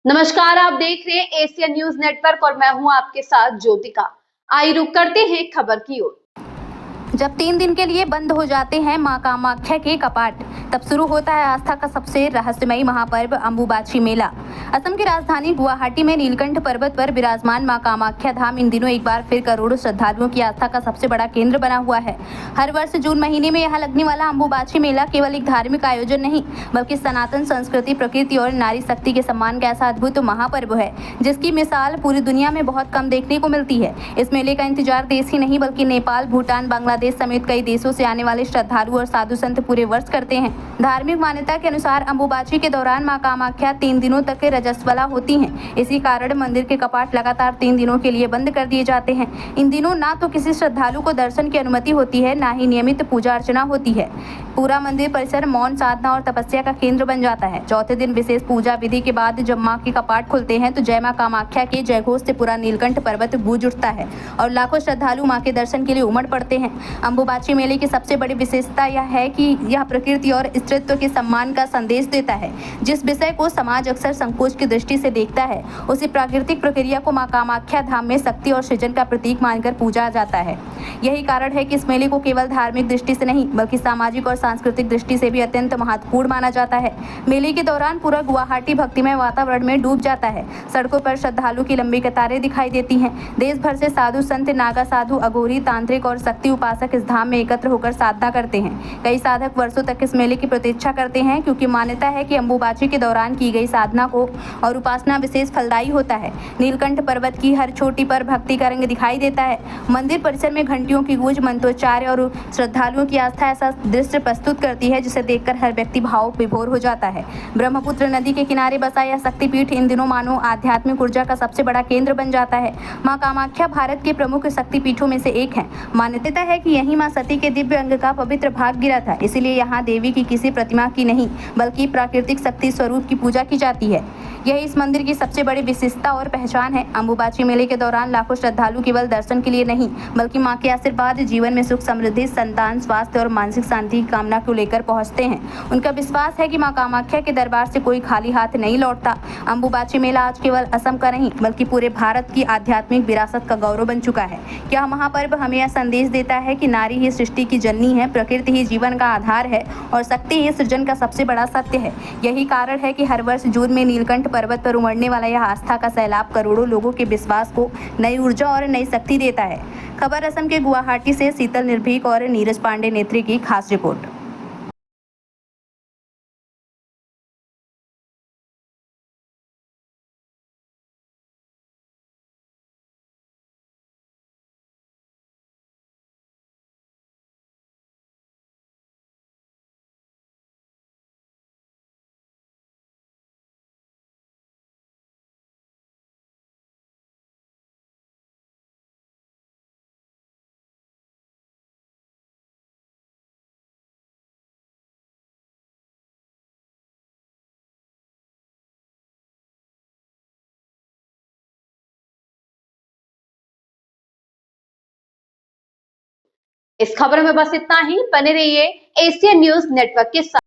नमस्कार, आप देख रहे हैं एशियन न्यूज नेटवर्क और मैं हूं आपके साथ ज्योतिका। आइए रुक करते हैं खबर की ओर। जब 3 दिन के लिए बंद हो जाते हैं मां कामाख्या के कपाट, तब शुरू होता है आस्था का सबसे रहस्यमयी महापर्व अम्बुबाची मेला। असम की राजधानी गुवाहाटी में नीलकंठ पर्वत पर विराजमान मां कामाख्या धाम इन दिनों एक बार फिर करोड़ों श्रद्धालुओं की आस्था का सबसे बड़ा केंद्र बना हुआ है। हर वर्ष जून महीने में यहाँ लगने वाला अम्बुबाची मेला केवल एक धार्मिक आयोजन नहीं, बल्कि सनातन संस्कृति, प्रकृति और नारी शक्ति के सम्मान का ऐसा अद्भुत महापर्व है जिसकी मिसाल पूरी दुनिया में बहुत कम देखने को मिलती है। इस मेले का इंतजार देश ही नहीं बल्कि नेपाल, भूटान, बांग्लादेश समेत कई देशों से आने वाले श्रद्धालु और साधु संत पूरे वर्ष करते हैं। धार्मिक मान्यता के अनुसार अम्बुबाची के दौरान मां कामाख्या 3 दिनों तक रजस्वला होती हैं। इसी कारण मंदिर के कपाट लगातार 3 दिनों के लिए बंद कर दिए जाते हैं। इन दिनों ना तो किसी श्रद्धालु को दर्शन की अनुमति होती है, ना ही नियमित पूजा अर्चना होती है। पूरा मंदिर परिसर मौन साधना और तपस्या का केंद्र बन जाता है। चौथे दिन विशेष पूजा विधि के बाद जब मां के कपाट खुलते हैं तो जय मां कामाख्या के जयघोष से पूरा नीलकंठ पर्वत गूंज उठता है और लाखों श्रद्धालु मां के दर्शन के लिए उमड़ पड़ते हैं। अम्बुबाची मेले की सबसे बड़ी विशेषता यह है कि यह प्रकृति और स्त्रीत्व के सम्मान का संदेश देता है। जिस विषय को समाज अक्सर संकोच की दृष्टि से देखता है, उसी प्राकृतिक प्रक्रिया को मां कामाख्या धाम में शक्ति और सृजन का प्रतीक मानकर पूजा जाता है। यही कारण है कि इस मेले को केवल धार्मिक दृष्टि से नहीं बल्कि सामाजिक और सांस्कृतिक दृष्टि से भी अत्यंत महत्वपूर्ण माना जाता है। मेले के दौरान पूरा गुवाहाटी भक्तिमय वातावरण में डूब जाता है। सड़कों पर श्रद्धालु की लंबी कतारें दिखाई देती हैं। देश भर से साधु संत, नागा साधु, अघोरी, तांत्रिक और शक्ति उपासक इस धाम में एकत्र होकर साधना करते हैं। कई साधक वर्षों तक इस मेले की प्रतीक्षा करते हैं क्योंकि मान्यता है कि अम्बुबाची के दौरान की गई साधना को और उपासना विशेष फलदायी होता है। नीलकंठ पर्वत की हर चोटी पर भक्ति का रंग दिखाई देता है। मंदिर परिसर में घंटियों की गूंज, मंत्रोच्चार और श्रद्धालुओं की आस्था ऐसा दृश्य प्रस्तुत करती है जिसे देखकर हर व्यक्ति भाव विभोर हो जाता है। ब्रह्मपुत्र नदी के किनारे बसा यह शक्तिपीठ इन दिनों मानो आध्यात्मिक ऊर्जा का सबसे बड़ा केंद्र बन जाता है। मां कामाख्या भारत के प्रमुख शक्तिपीठों में से एक है। मान्यता है कि यही मां सती के दिव्य अंग का पवित्र भाग गिरा था, इसलिए यहाँ देवी की किसी प्रतिमा की नहीं बल्कि प्राकृतिक शक्ति स्वरूप की पूजा की जाती है। यह इस मंदिर की सबसे बड़ी विशेषता और पहचान है। अम्बुबाची मेले के दौरान लाखों श्रद्धालु केवल दर्शन के लिए नहीं बल्कि मां के आशीर्वाद, जीवन में सुख समृद्धि, संतान, स्वास्थ्य और मानसिक शांति की कामना को लेकर पहुंचते हैं। उनका विश्वास है कि मां कामाख्या के दरबार से कोई खाली हाथ नहीं लौटता। अम्बुबाची मेला आज केवल असम का नहीं बल्कि पूरे भारत की आध्यात्मिक विरासत का गौरव बन चुका है। यह महापर्व हमें यह संदेश देता है कि नारी ही सृष्टि की जननी है, प्रकृति ही जीवन का आधार है और शक्ति ही सृजन का सबसे बड़ा सत्य है। यही कारण है कि हर वर्ष जून में नीलकंठ पर्वत पर उमड़ने वाला यह आस्था का सैलाब करोड़ों लोगों के विश्वास को नई ऊर्जा और नई शक्ति देता है। खबर असम के गुवाहाटी से शीतल निर्भीक और नीरज पांडे नेत्री की खास रिपोर्ट। इस खबर में बस इतना ही। बने रहिए एशियन न्यूज नेटवर्क के साथ।